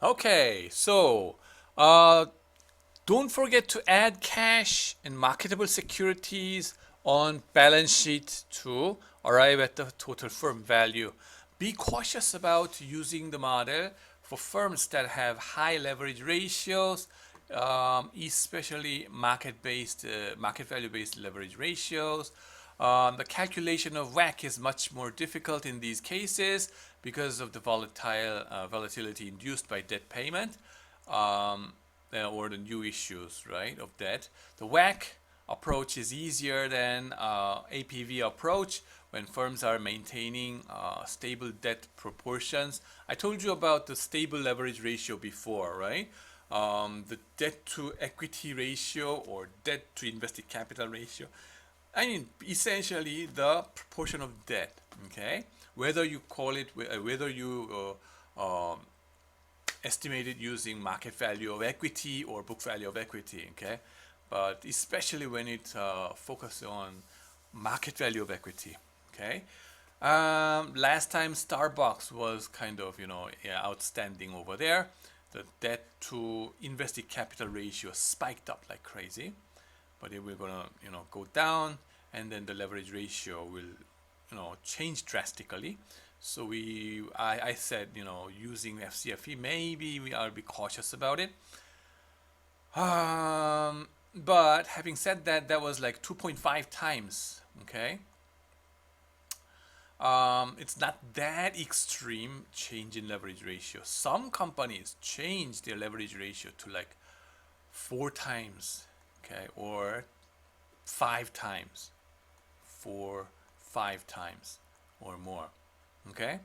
Okay, so uh, don't forget to add cash and marketable securities on balance sheet to arrive at the total firm value. Be cautious about using the model for firms that have high leverage ratios, especially market value-based leverage ratios. The calculation of WACC is much more difficult in these cases because of the volatility induced by debt payment. Um, or the new issues, right, of debt. The WACC approach is easier than APV approach when firms are maintaining stable debt proportions. I told you about the stable leverage ratio before, right? The debt to equity ratio or debt to invested capital ratio. I mean, essentially the proportion of debt. Okay, whether you call it, whether you estimated using market value of equity or book value of equity, okay? But especially when it focuses on market value of equity, okay? Last time Starbucks was kind of, yeah, outstanding over there. The debt to invested capital ratio spiked up like crazy, but it will gonna, go down, and then the leverage ratio will, change drastically. So I said, using FCFE, maybe we are a bit cautious about it. But having said that, that was like 2.5 times. Okay, it's not that extreme change in leverage ratio. Some companies change their leverage ratio to like 4 times, okay, or 5 times, 4, 5 times, or more. Okay,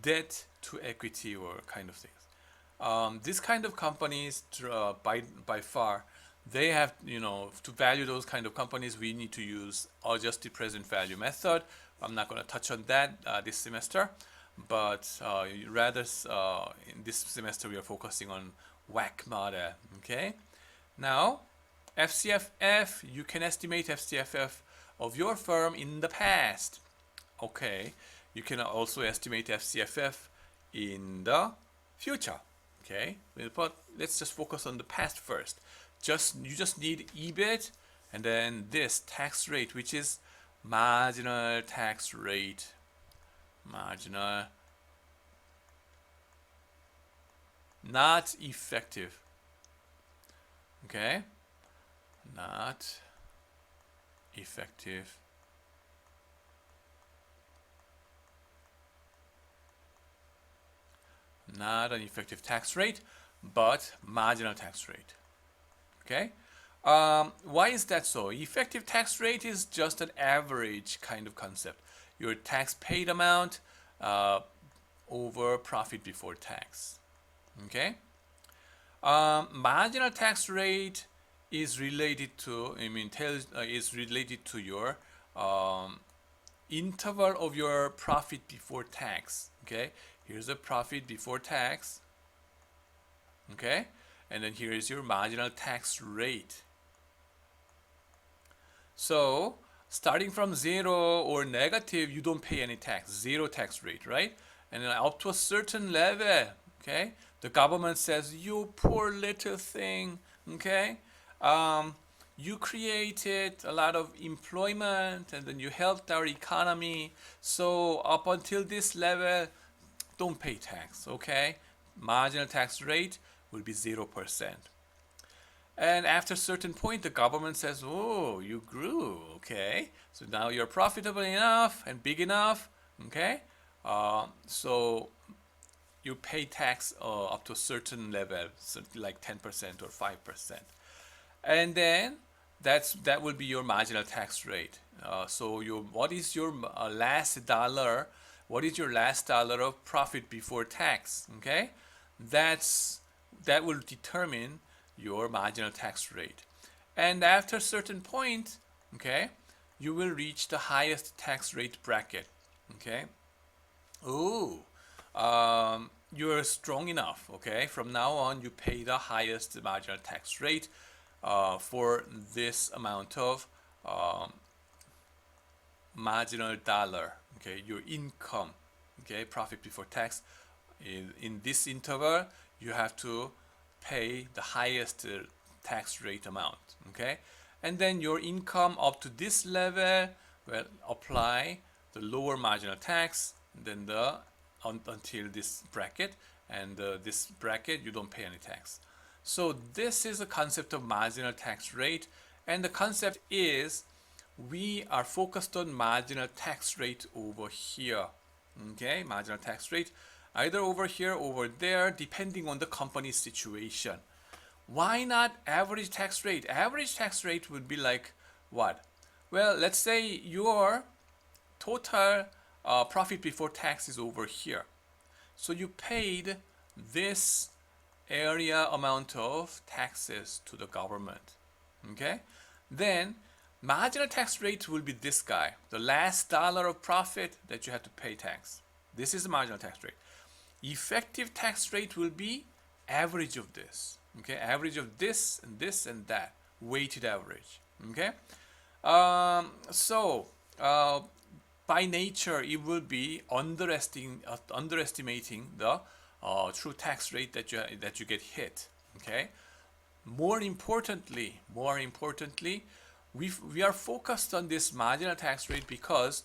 debt to equity or kind of things. This kind of companies, by far, they have, to value those kind of companies, we need to use adjusted present value method. I'm not going to touch on that this semester, but rather in this semester we are focusing on WACC model. Okay, now FCFF, you can estimate FCFF of your firm in the past. Okay, you can also estimate FCFF in the future. Okay, but let's just focus on the past first. You just need EBIT and then this tax rate, which is marginal tax rate. Marginal, not effective. Okay, not effective. Not an effective tax rate, but marginal tax rate. Okay? Why is that so? Effective tax rate is just an average kind of concept. Your tax paid amount uh, over profit before tax. Okay? Marginal tax rate is related to, is related to your interval of your profit before tax. Okay? Here's a profit before tax. Okay? And then here is your marginal tax rate. So starting from 0 or negative, you don't pay any tax, 0 tax rate, right? And then up to a certain level, okay, the government says, you poor little thing, okay, you created a lot of employment and then you helped our economy. So up until this level, don't pay tax, okay? Marginal tax rate will be 0%. And after a certain point, the government says, oh, you grew, okay? So now you're profitable enough and big enough, okay? So you pay tax up to a certain level, so like 10% or 5%. And then that will be your marginal tax rate. So what is your last dollar? What is your last dollar of profit before tax? Okay, that will determine your marginal tax rate. And after a certain point, okay, you will reach the highest tax rate bracket. Okay. Ooh, you're strong enough. Okay. From now on, you pay the highest marginal tax rate for this amount of marginal dollar. Okay, your income. Okay, profit before tax. In this interval, you have to pay the highest tax rate amount, okay? And then your income up to this level will apply the lower marginal tax than the until this bracket, and this bracket you don't pay any tax. So this is the concept of marginal tax rate, and the concept is we are focused on marginal tax rate over here, okay? Marginal tax rate either over here or over there, depending on the company's situation. Why not average tax rate? Average tax rate would be like what? Well, let's say your total profit before tax is over here. So you paid this area amount of taxes to the government, okay? Then marginal tax rate will be this guy, the last dollar of profit that you have to pay tax. This is the marginal tax rate. Effective tax rate will be average of this, okay? Average of this and that, weighted average, okay? By nature, it will be underestimating the true tax rate that you get hit, okay? More importantly, we are focused on this marginal tax rate because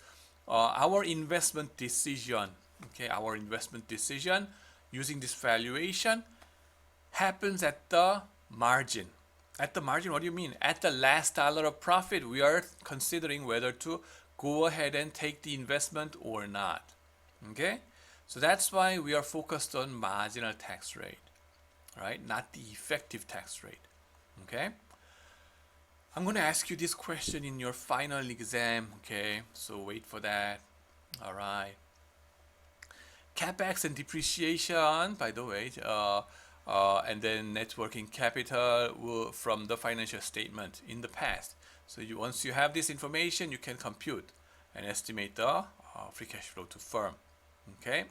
our investment decision, okay, our investment decision using this valuation happens at the margin. At the margin, what do you mean? At the last dollar of profit, we are considering whether to go ahead and take the investment or not, okay? So that's why we are focused on marginal tax rate, right? Not the effective tax rate, okay? I'm going to ask you this question in your final exam, okay? So wait for that. All right. CapEx and depreciation, by the way, and then net working capital from the financial statement in the past. So once you have this information, you can compute and estimate the free cash flow to firm, okay?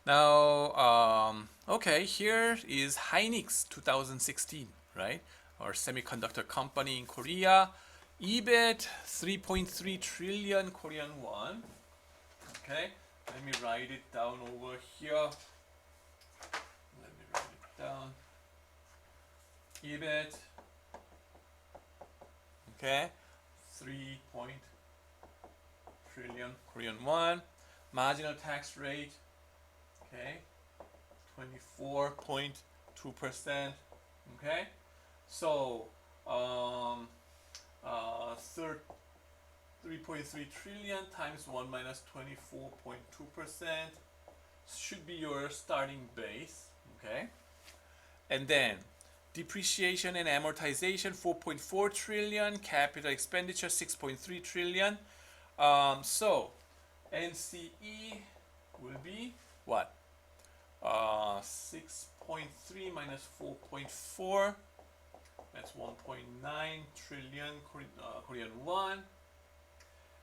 Now, okay, here is Hynix 2016, right? Our semiconductor company in Korea. EBIT 3.3 trillion Korean won. Okay, let me write it down over here. Let me write it down. EBIT. Okay, 3 trillion Korean won. Marginal tax rate. Okay, 24.2%. Okay, so 3.3 trillion times 1 minus 24.2% should be your starting base. Okay, and then depreciation and amortization 4.4 trillion, capital expenditure 6.3 trillion. So NCE will be what? 6.3 minus 4.4, that's 1.9 trillion Korean won.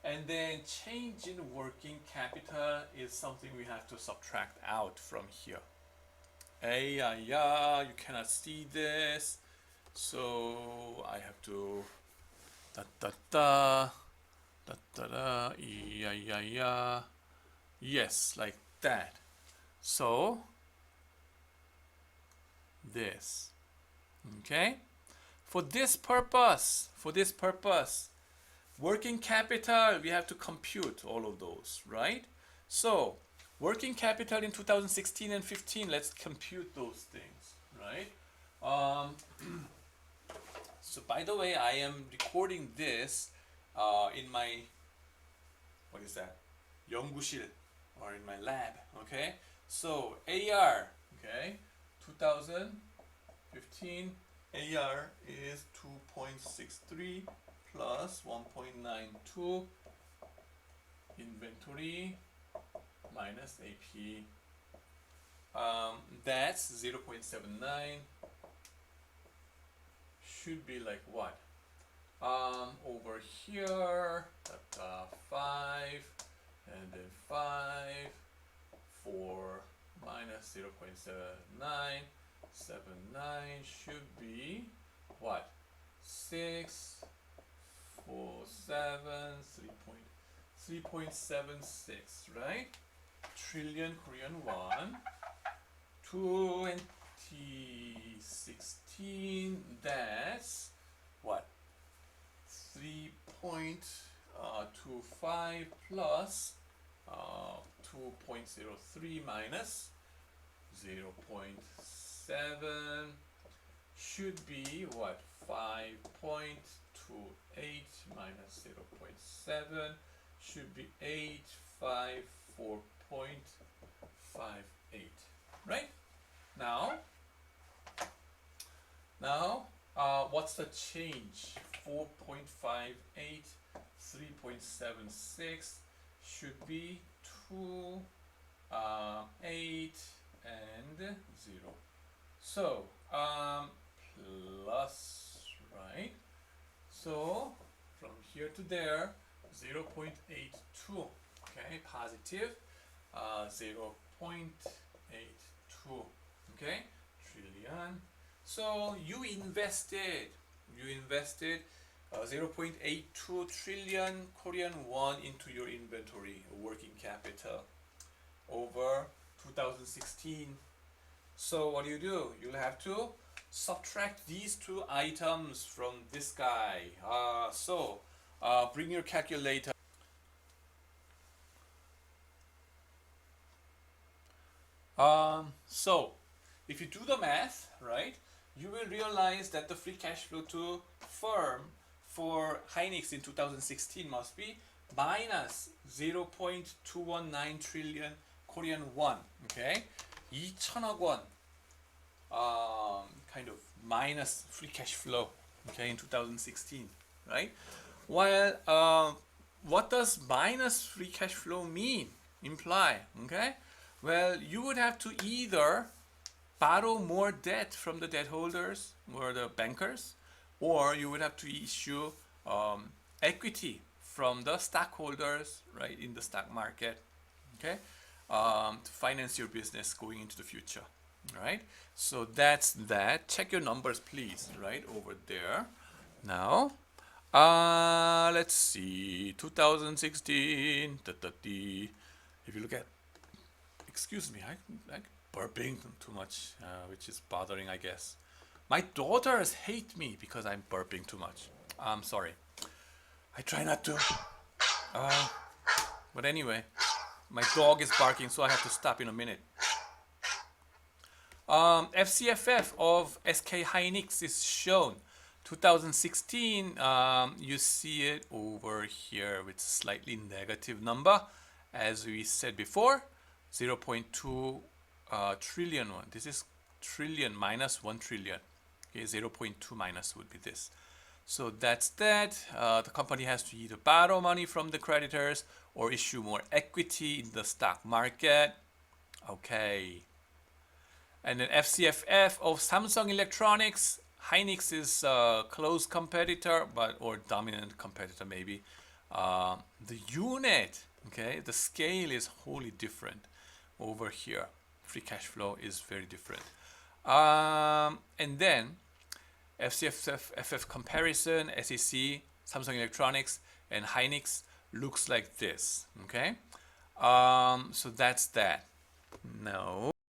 And then change in working capital is something we have to subtract out from here. You cannot see this, so I have to yes, like that. So this, okay, for this purpose, working capital, we have to compute all of those, right? So working capital in 2016 and 15, let's compute those things, right? So by the way, I am recording this in my, what is that? 연구실, or in my lab, okay? So AR, okay, 2015 AR is 2.63 plus 1.92 inventory minus AP. That's 0.79. Should be like what? Over here, 5, and then 5, 4 minus 0.79, 79 should be what? 6, 4, 7, 3.76, right? Trillion Korean won 2016, that's what? 3.25 plus 2.03 minus 0.7 should be what? 5.28 minus 0.7 should be 854.58, right? Now, what's the change? 4.58, 3.76 should be 2, 8, and 0. So, plus, right? So, from here to there, 0.82, okay, positive, 0.82, okay, trillion. So you invested 0.82 trillion Korean won into your inventory, working capital, over 2016. So what do? You'll have to subtract these two items from this guy. Bring your calculator. So if you do the math, right, you will realize that the free cash flow to firm for Hynix in 2016 must be minus 0.219 trillion Korean won. Okay, 2천억 won kind of minus free cash flow, okay, in 2016, right? While what does minus free cash flow imply? Okay, well, you would have to either borrow more debt from the debt holders or the bankers, or you would have to issue equity from the stockholders, right, in the stock market, okay, to finance your business going into the future, right? So that's that. Check your numbers, please, right, over there. Now, let's see, 2016, if you look at, excuse me, I burping too much, which is bothering, I guess. My daughters hate me because I'm burping too much. I'm sorry. I try not to. But anyway, my dog is barking, so I have to stop in a minute. FCFF of SK Hynix is shown. 2016, you see it over here with slightly negative number. As we said before, 0.2 trillion one. This is trillion minus 1 trillion. Okay, 0.2 minus would be this. So that's that. The company has to either borrow money from the creditors or issue more equity in the stock market. Okay. And then FCFF of Samsung Electronics. Hynix is a close competitor, or dominant competitor maybe. The unit, okay, the scale is wholly different over here. Free cash flow is very different. And then FCFF comparison, SEC, Samsung Electronics, and Hynix looks like this. Okay, so that's that. Now